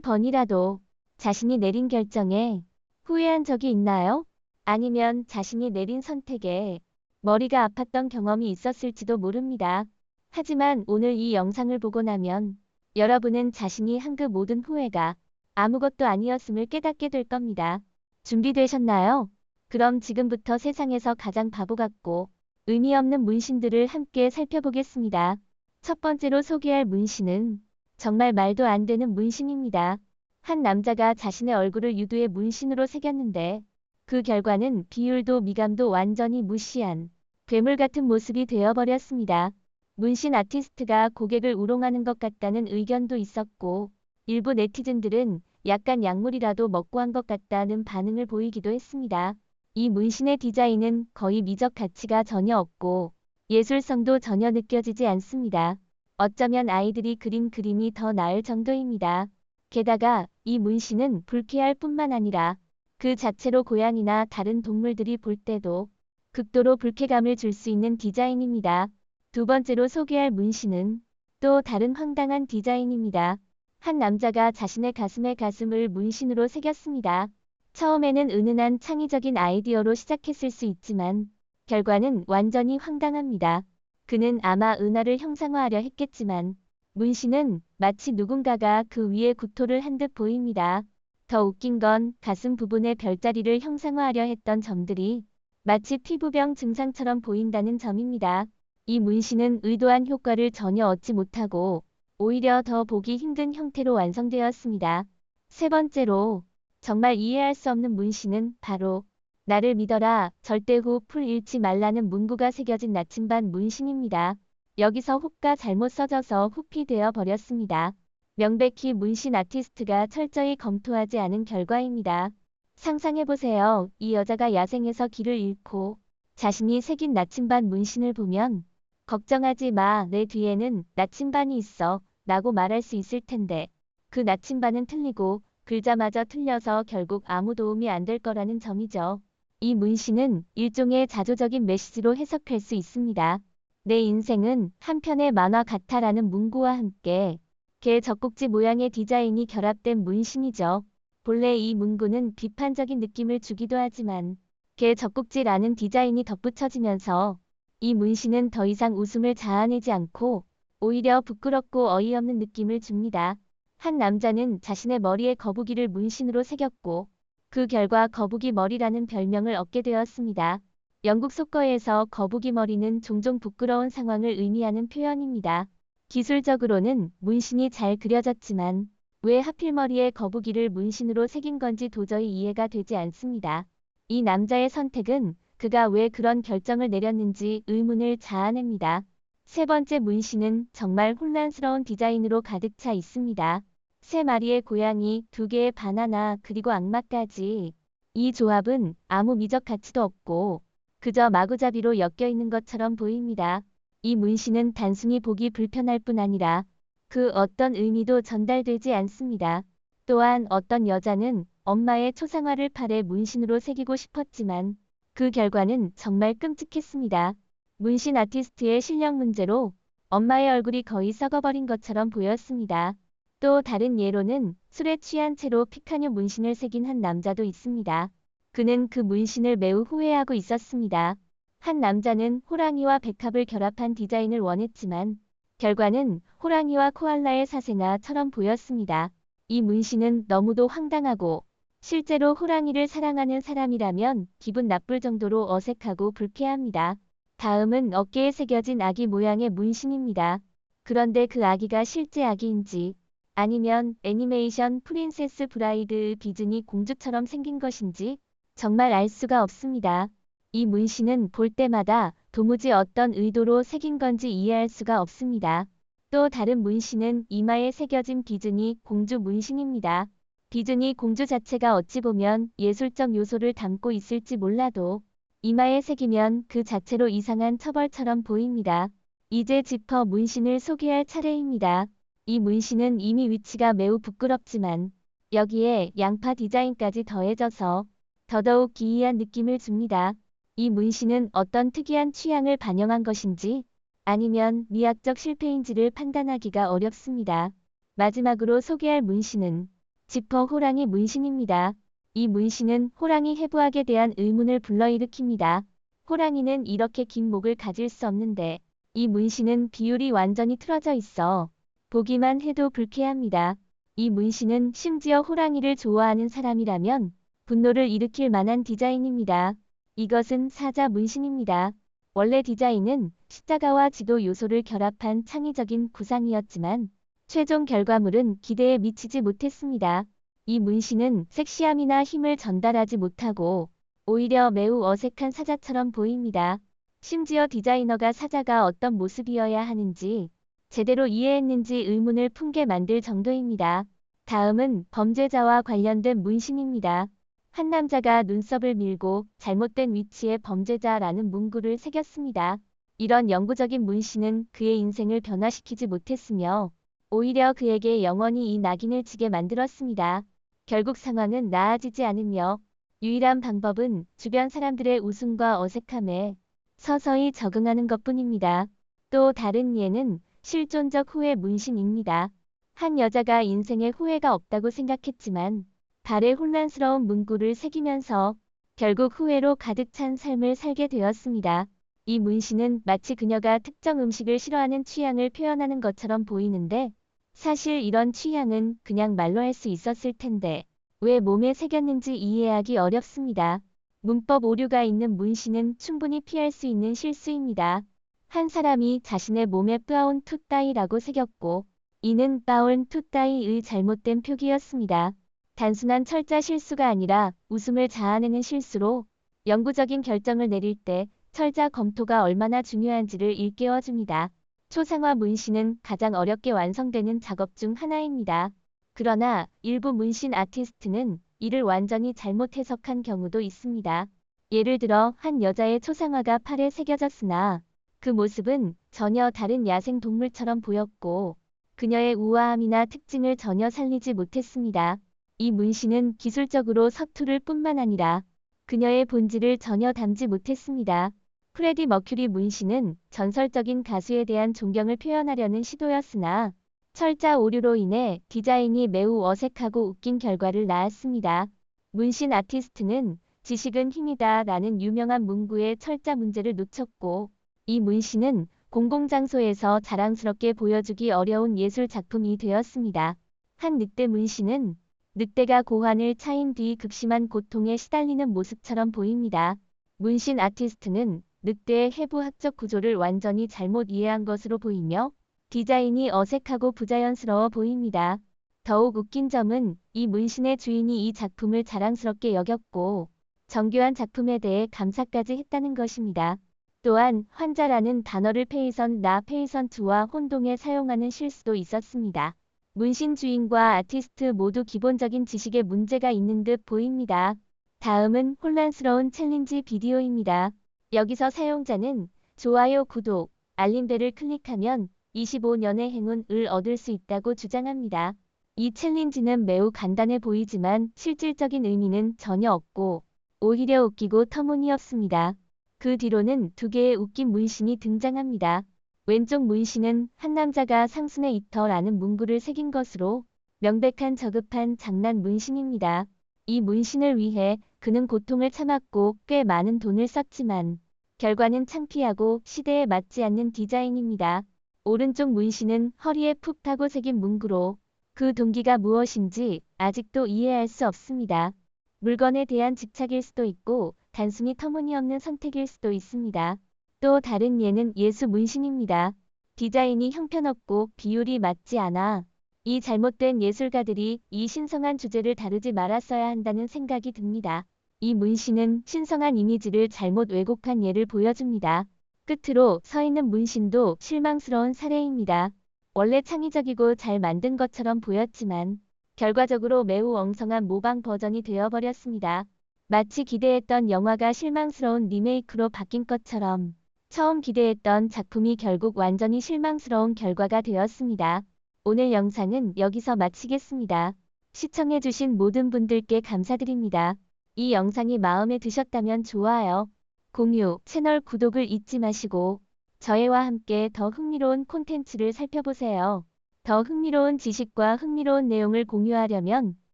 한 번이라도 자신이 내린 결정에 후회한 적이 있나요? 아니면 자신이 내린 선택에 머리가 아팠던 경험이 있었을지도 모릅니다. 하지만 오늘 이 영상을 보고 나면 여러분은 자신이 한 그 모든 후회가 아무것도 아니었음을 깨닫게 될 겁니다. 준비되셨나요? 그럼 지금부터 세상에서 가장 바보 같고 의미 없는 문신들을 함께 살펴보겠습니다. 첫 번째로 소개할 문신은 정말 말도 안 되는 문신입니다. 한 남자가 자신의 얼굴을 유두에 문신으로 새겼는데 그 결과는 비율도 미감도 완전히 무시한 괴물 같은 모습이 되어버렸습니다. 문신 아티스트가 고객을 우롱하는 것 같다는 의견도 있었고 일부 네티즌들은 약간 약물이라도 먹고 한 것 같다는 반응을 보이기도 했습니다. 이 문신의 디자인은 거의 미적 가치가 전혀 없고 예술성도 전혀 느껴지지 않습니다. 어쩌면 아이들이 그린 그림이 더 나을 정도입니다. 게다가 이 문신은 불쾌할 뿐만 아니라 그 자체로 고양이나 다른 동물들이 볼 때도 극도로 불쾌감을 줄 수 있는 디자인입니다. 두 번째로 소개할 문신은 또 다른 황당한 디자인입니다. 한 남자가 자신의 가슴에 가슴을 문신으로 새겼습니다. 처음에는 은은한 창의적인 아이디어로 시작했을 수 있지만 결과는 완전히 황당합니다. 그는 아마 은하를 형상화하려 했겠지만 문신은 마치 누군가가 그 위에 구토를 한 듯 보입니다. 더 웃긴 건 가슴 부분에 별자리를 형상화하려 했던 점들이 마치 피부병 증상처럼 보인다는 점입니다. 이 문신은 의도한 효과를 전혀 얻지 못하고 오히려 더 보기 힘든 형태로 완성되었습니다. 세 번째로 정말 이해할 수 없는 문신은 바로 나를 믿어라, 절대 후 풀 잃지 말라는 문구가 새겨진 나침반 문신입니다. 여기서 호가 잘못 써져서 후피 되어 버렸습니다. 명백히 문신 아티스트가 철저히 검토하지 않은 결과입니다. 상상해보세요. 이 여자가 야생에서 길을 잃고 자신이 새긴 나침반 문신을 보면 걱정하지 마, 내 뒤에는 나침반이 있어 라고 말할 수 있을 텐데 그 나침반은 틀리고 글자마저 틀려서 결국 아무 도움이 안 될 거라는 점이죠. 이 문신은 일종의 자조적인 메시지로 해석할 수 있습니다. 내 인생은 한 편의 만화 같아라는 문구와 함께 개 젖꼭지 모양의 디자인이 결합된 문신이죠. 본래 이 문구는 비판적인 느낌을 주기도 하지만 개 젖꼭지라는 디자인이 덧붙여지면서 이 문신은 더 이상 웃음을 자아내지 않고 오히려 부끄럽고 어이없는 느낌을 줍니다. 한 남자는 자신의 머리에 거북이를 문신으로 새겼고 그 결과 거북이 머리라는 별명을 얻게 되었습니다. 영국 속거에서 거북이 머리는 종종 부끄러운 상황을 의미하는 표현입니다. 기술적으로는 문신이 잘 그려졌지만 왜 하필 머리에 거북이를 문신으로 새긴 건지 도저히 이해가 되지 않습니다. 이 남자의 선택은 그가 왜 그런 결정을 내렸는지 의문을 자아냅니다. 세 번째 문신은 정말 혼란스러운 디자인으로 가득 차 있습니다. 세 마리의 고양이, 두 개의 바나나, 그리고 악마까지. 이 조합은 아무 미적 가치도 없고 그저 마구잡이로 엮여 있는 것처럼 보입니다. 이 문신은 단순히 보기 불편할 뿐 아니라 그 어떤 의미도 전달되지 않습니다. 또한 어떤 여자는 엄마의 초상화를 팔에 문신으로 새기고 싶었지만 그 결과는 정말 끔찍했습니다. 문신 아티스트의 실력 문제로 엄마의 얼굴이 거의 썩어버린 것처럼 보였습니다. 또 다른 예로는 술에 취한 채로 피카뇨 문신을 새긴 한 남자도 있습니다. 그는 그 문신을 매우 후회하고 있었습니다. 한 남자는 호랑이와 백합을 결합한 디자인을 원했지만 결과는 호랑이와 코알라의 사생아처럼 보였습니다. 이 문신은 너무도 황당하고 실제로 호랑이를 사랑하는 사람이라면 기분 나쁠 정도로 어색하고 불쾌합니다. 다음은 어깨에 새겨진 아기 모양의 문신입니다. 그런데 그 아기가 실제 아기인지 아니면 애니메이션 프린세스 브라이드 디즈니 공주처럼 생긴 것인지 정말 알 수가 없습니다. 이 문신은 볼 때마다 도무지 어떤 의도로 새긴 건지 이해할 수가 없습니다. 또 다른 문신은 이마에 새겨진 디즈니 공주 문신입니다. 디즈니 공주 자체가 어찌 보면 예술적 요소를 담고 있을지 몰라도 이마에 새기면 그 자체로 이상한 처벌처럼 보입니다. 이제 지퍼 문신을 소개할 차례입니다. 이 문신은 이미 위치가 매우 부끄럽지만 여기에 양파 디자인까지 더해져서 더더욱 기이한 느낌을 줍니다. 이 문신은 어떤 특이한 취향을 반영한 것인지 아니면 미학적 실패인지를 판단하기가 어렵습니다. 마지막으로 소개할 문신은 지퍼 호랑이 문신입니다. 이 문신은 호랑이 해부학에 대한 의문을 불러일으킵니다. 호랑이는 이렇게 긴 목을 가질 수 없는데 이 문신은 비율이 완전히 틀어져 있어 보기만 해도 불쾌합니다. 이 문신은 심지어 호랑이를 좋아하는 사람이라면 분노를 일으킬 만한 디자인입니다. 이것은 사자 문신입니다. 원래 디자인은 십자가와 지도 요소를 결합한 창의적인 구상이었지만 최종 결과물은 기대에 미치지 못했습니다. 이 문신은 섹시함이나 힘을 전달하지 못하고 오히려 매우 어색한 사자처럼 보입니다. 심지어 디자이너가 사자가 어떤 모습이어야 하는지 제대로 이해했는지 의문을 품게 만들 정도입니다. 다음은 범죄자와 관련된 문신입니다. 한 남자가 눈썹을 밀고 잘못된 위치에 범죄자라는 문구를 새겼습니다. 이런 영구적인 문신은 그의 인생을 변화시키지 못했으며 오히려 그에게 영원히 이 낙인을 지게 만들었습니다. 결국 상황은 나아지지 않으며 유일한 방법은 주변 사람들의 웃음과 어색함에 서서히 적응하는 것뿐입니다. 또 다른 예는 실존적 후회 문신입니다. 한 여자가 인생에 후회가 없다고 생각했지만 발에 혼란스러운 문구를 새기면서 결국 후회로 가득 찬 삶을 살게 되었습니다. 이 문신은 마치 그녀가 특정 음식을 싫어하는 취향을 표현하는 것처럼 보이는데 사실 이런 취향은 그냥 말로 할 수 있었을 텐데 왜 몸에 새겼는지 이해하기 어렵습니다. 문법 오류가 있는 문신은 충분히 피할 수 있는 실수입니다. 한 사람이 자신의 몸에 빠운 투 따이라고 새겼고 이는 빠운 투 따이의 잘못된 표기였습니다. 단순한 철자 실수가 아니라 웃음을 자아내는 실수로 영구적인 결정을 내릴 때 철자 검토가 얼마나 중요한지를 일깨워줍니다. 초상화 문신은 가장 어렵게 완성되는 작업 중 하나입니다. 그러나 일부 문신 아티스트는 이를 완전히 잘못 해석한 경우도 있습니다. 예를 들어 한 여자의 초상화가 팔에 새겨졌으나 그 모습은 전혀 다른 야생 동물처럼 보였고 그녀의 우아함이나 특징을 전혀 살리지 못했습니다. 이 문신은 기술적으로 서투를 뿐만 아니라 그녀의 본질을 전혀 담지 못했습니다. 프레디 머큐리 문신은 전설적인 가수에 대한 존경을 표현하려는 시도였으나 철자 오류로 인해 디자인이 매우 어색하고 웃긴 결과를 낳았습니다. 문신 아티스트는 지식은 힘이다 라는 유명한 문구의 철자 문제를 놓쳤고 이 문신은 공공장소에서 자랑스럽게 보여주기 어려운 예술 작품이 되었습니다. 한 늑대 문신은 늑대가 고환을 차인 뒤 극심한 고통에 시달리는 모습처럼 보입니다. 문신 아티스트는 늑대의 해부학적 구조를 완전히 잘못 이해한 것으로 보이며 디자인이 어색하고 부자연스러워 보입니다. 더욱 웃긴 점은 이 문신의 주인이 이 작품을 자랑스럽게 여겼고 정교한 작품에 대해 감사까지 했다는 것입니다. 또한 환자라는 단어를 페이선 나 페이선 투와 혼동해 사용하는 실수도 있었습니다. 문신 주인과 아티스트 모두 기본적인 지식에 문제가 있는 듯 보입니다. 다음은 혼란스러운 챌린지 비디오입니다. 여기서 사용자는 좋아요, 구독, 알림벨을 클릭하면 25년의 행운을 얻을 수 있다고 주장합니다. 이 챌린지는 매우 간단해 보이지만 실질적인 의미는 전혀 없고 오히려 웃기고 터무니없습니다. 그 뒤로는 두 개의 웃긴 문신이 등장합니다. 왼쪽 문신은 한 남자가 상순의 이터라는 문구를 새긴 것으로 명백한 저급한 장난 문신입니다. 이 문신을 위해 그는 고통을 참았고 꽤 많은 돈을 썼지만 결과는 창피하고 시대에 맞지 않는 디자인입니다. 오른쪽 문신은 허리에 푹 타고 새긴 문구로 그 동기가 무엇인지 아직도 이해할 수 없습니다. 물건에 대한 집착일 수도 있고 단순히 터무니없는 선택일 수도 있습니다. 또 다른 예는 예수 문신입니다. 디자인이 형편없고 비율이 맞지 않아 이 잘못된 예술가들이 이 신성한 주제를 다루지 말았어야 한다는 생각이 듭니다. 이 문신은 신성한 이미지를 잘못 왜곡한 예를 보여줍니다. 끝으로 서 있는 문신도 실망스러운 사례입니다. 원래 창의적이고 잘 만든 것처럼 보였지만 결과적으로 매우 엉성한 모방 버전이 되어버렸습니다. 마치 기대했던 영화가 실망스러운 리메이크로 바뀐 것처럼 처음 기대했던 작품이 결국 완전히 실망스러운 결과가 되었습니다. 오늘 영상은 여기서 마치겠습니다. 시청해주신 모든 분들께 감사드립니다. 이 영상이 마음에 드셨다면 좋아요, 공유, 채널 구독을 잊지 마시고 저희와 함께 더 흥미로운 콘텐츠를 살펴보세요. 더 흥미로운 지식과 흥미로운 내용을 공유하려면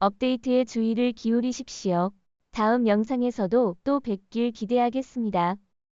업데이트에 주의를 기울이십시오. 다음 영상에서도 또 뵙길 기대하겠습니다.